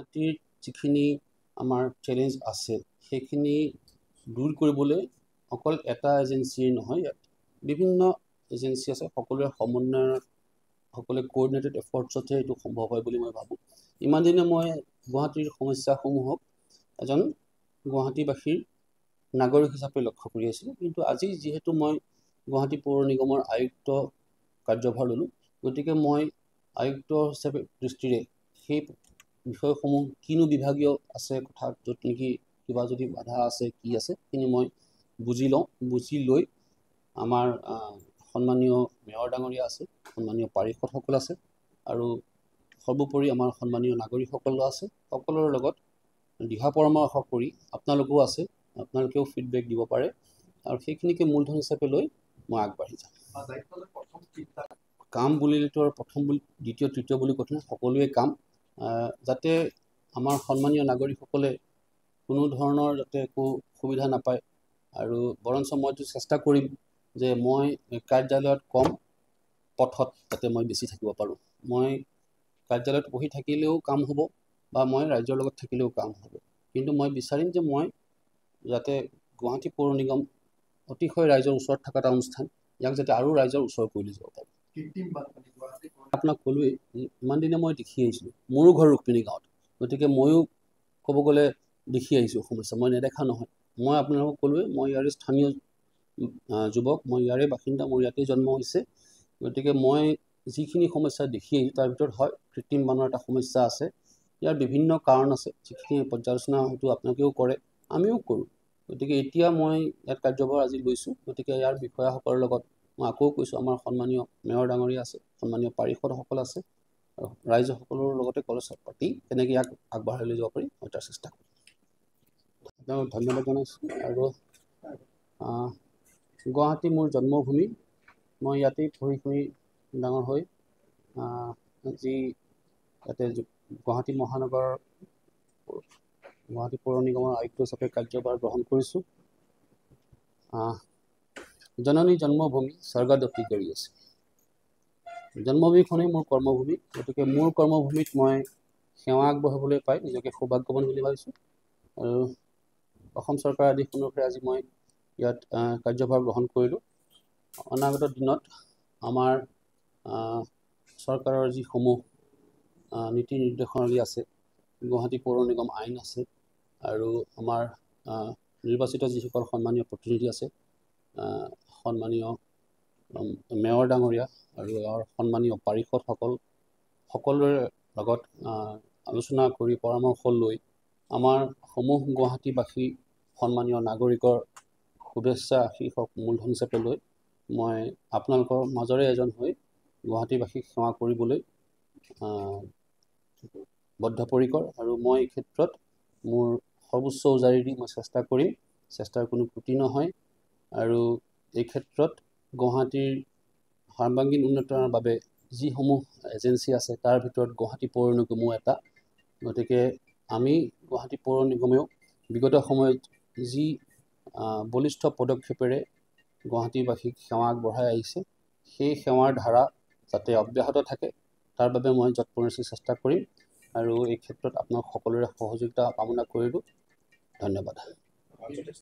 গুৱাহাটীৰ যিখিনি আমাৰ চ্যালেঞ্জ আছে সেইখিনি দূৰ কৰিবলৈ অকল এটা এজেন্সিৰ নহয়, ইয়াত বিভিন্ন এজেন্সি আছে, সকলোৰে সমন্বয়ৰ সকলোৱে কোঅৰ্ডিনেটেড এফৰ্টছতহে এইটো সম্ভৱ হয় বুলি মই ভাবোঁ। ইমান দিনে মই গুৱাহাটীৰ সমস্যাসমূহক এজন গুৱাহাটীবাসীৰ নাগৰিক হিচাপে লক্ষ্য কৰি আছিলোঁ, কিন্তু আজি যিহেতু মই গুৱাহাটী পৌৰ নিগমৰ আয়ুক্ত কাৰ্যভাৰ ল'লোঁ, গতিকে মই আয়ুক্ত হিচাপে দৃষ্টিৰে সেই বিষয়সমূহ কিনো বিভাগীয় আছে কথা, য'ত নেকি কিবা যদি বাধা আছে কি আছে সেইখিনি মই বুজি লওঁ, বুজি লৈ আমাৰ সন্মানীয় মেয়ৰ ডাঙৰীয়া আছে, সন্মানীয় পাৰিষদসকল আছে আৰু সৰ্বোপৰি আমাৰ সন্মানীয় নাগৰিকসকলো আছে, সকলোৰে লগত দিহা পৰামৰ্শ কৰি আপোনালোকেও আছে, আপোনালোকেও ফিডবেক দিব পাৰে আৰু সেইখিনিকে মূলধন হিচাপে লৈ মই আগবাঢ়ি যাম। কাম বুলিলেতো আৰু প্ৰথম বুলি দ্বিতীয় তৃতীয় বুলি কথা নাই, সকলোৱে কাম, যাতে আমাৰ সন্মানীয় নাগৰিকসকলে কোনো ধৰণৰ যাতে একো সুবিধা নাপায় আৰু বৰঞ্চ মইতো চেষ্টা কৰিম যে মই কাৰ্যালয়ত কম পথত যাতে মই বেছি থাকিব পাৰোঁ। মই কাৰ্যালয়ত বহি থাকিলেও কাম হ'ব বা মই ৰাইজৰ লগত থাকিলেও কাম হ'ব, কিন্তু মই বিচাৰিম যে মই যাতে গুৱাহাটী পৌৰ নিগম অতিশয় ৰাইজৰ ওচৰত থকা এটা অনুষ্ঠান, ইয়াক যাতে আৰু ৰাইজৰ ওচৰ কৰি লৈ যাব পাৰোঁ। আপোনাক ক'লোৱেই, ইমান দিনে মই দেখি আহিছিলোঁ, মোৰো ঘৰ ৰুক্মিণী গাঁৱত, গতিকে ময়ো ক'ব গ'লে দেখি আহিছোঁ সমস্যা, মই নেদেখা নহয়। মই আপোনালোকক ক'লোৱেই, মই ইয়াৰে স্থানীয় যুৱক, মই ইয়াৰে বাসিন্দা, মোৰ ইয়াতেই জন্ম হৈছে, গতিকে মই যিখিনি সমস্যা দেখি আহিছোঁ তাৰ ভিতৰত হয় কৃত্ৰিম বানৰ এটা সমস্যা আছে। ইয়াৰ বিভিন্ন কাৰণ আছে, যিখিনি পৰ্যালোচনা হয়তো আপোনালোকেও কৰে, আমিও কৰোঁ। গতিকে এতিয়া মই ইয়াত কাৰ্যভাৰ আজি লৈছোঁ, গতিকে ইয়াৰ বিষয়াসকলৰ লগত মই আকৌ কৈছোঁ, আমাৰ সন্মানীয় মেয়ৰ ডাঙৰীয়া আছে, সন্মানীয় পাৰিষদসকল আছে, আৰু ৰাইজসকলৰ লগতে কলচত পাতি কেনেকৈ ইয়াক আগবঢ়াই লৈ যাব পাৰি মই তাৰ চেষ্টা কৰিম। তেওঁক ধন্যবাদ জনাইছোঁ। আৰু গুৱাহাটী মোৰ জন্মভূমি, মই ইয়াতেই পঢ়ি শুনি ডাঙৰ হৈ যি ইয়াতে গুৱাহাটী মহানগৰ গুৱাহাটী পৌৰ নিগমৰ আয়ুক্ত হিচাপে কাৰ্যভাৰ গ্ৰহণ কৰিছোঁ। জননী জন্মভূমি স্বৰ্গদপি কৰি আছে, জন্মভূমিখনেই মোৰ কৰ্মভূমি, গতিকে মোৰ কৰ্মভূমিত মই সেৱা আগবঢ়াবলৈ পাই নিজকে সৌভাগ্যৱান বুলি ভাবিছোঁ। আৰু অসম চৰকাৰৰ আদেশ অনুসৰি আজি মই ইয়াত কাৰ্যভাৰ গ্ৰহণ কৰিলোঁ। অনাগত দিনত আমাৰ চৰকাৰৰ যিসমূহ নীতি নিৰ্দেশনাৱলী আছে, গুৱাহাটী পৌৰ নিগম আইন আছে, আৰু আমাৰ নিৰ্বাচিত যিসকল সন্মানীয় প্ৰতিনিধি আছে, সন্মানীয় মেয়ৰ ডাঙৰীয়া আৰু সন্মানীয় পাৰিষদসকল, সকলোৰে লগত আলোচনা কৰি পৰামৰ্শ লৈ আমাৰ সমূহ গুৱাহাটীবাসী সন্মানীয় নাগৰিকৰ শুভেচ্ছা আশীৰ্ষক মূলধন হিচাপে লৈ মই আপোনালোকৰ মাজৰে এজন হৈ গুৱাহাটীবাসীক সেৱা কৰিবলৈ বদ্ধপৰিকৰ, আৰু মই এই ক্ষেত্ৰত মোৰ সৰ্বোচ্চ উজাৰি দি মই চেষ্টা কৰিম, চেষ্টাৰ কোনো ত্ৰুটি নহয়। আৰু এই ক্ষেত্ৰত গুৱাহাটীৰ সৰ্বাংগীন উন্নয়নৰ বাবে যিসমূহ এজেন্সি আছে তাৰ ভিতৰত গুৱাহাটী পৌৰ নিগমো এটা, গতিকে আমি গুৱাহাটী পৌৰ নিগমেও বিগত সময়ত যি বলিষ্ঠ পদক্ষেপেৰে গুৱাহাটীবাসীক সেৱা আগবঢ়াই আহিছে, সেই সেৱাৰ ধাৰা যাতে অব্যাহত থাকে তাৰ বাবে মই যৎপৰোনাস্তি চেষ্টা কৰিম, আৰু এই ক্ষেত্ৰত আপোনাক সকলোৰে সহযোগিতা কামনা কৰিলোঁ। ধন্যবাদ।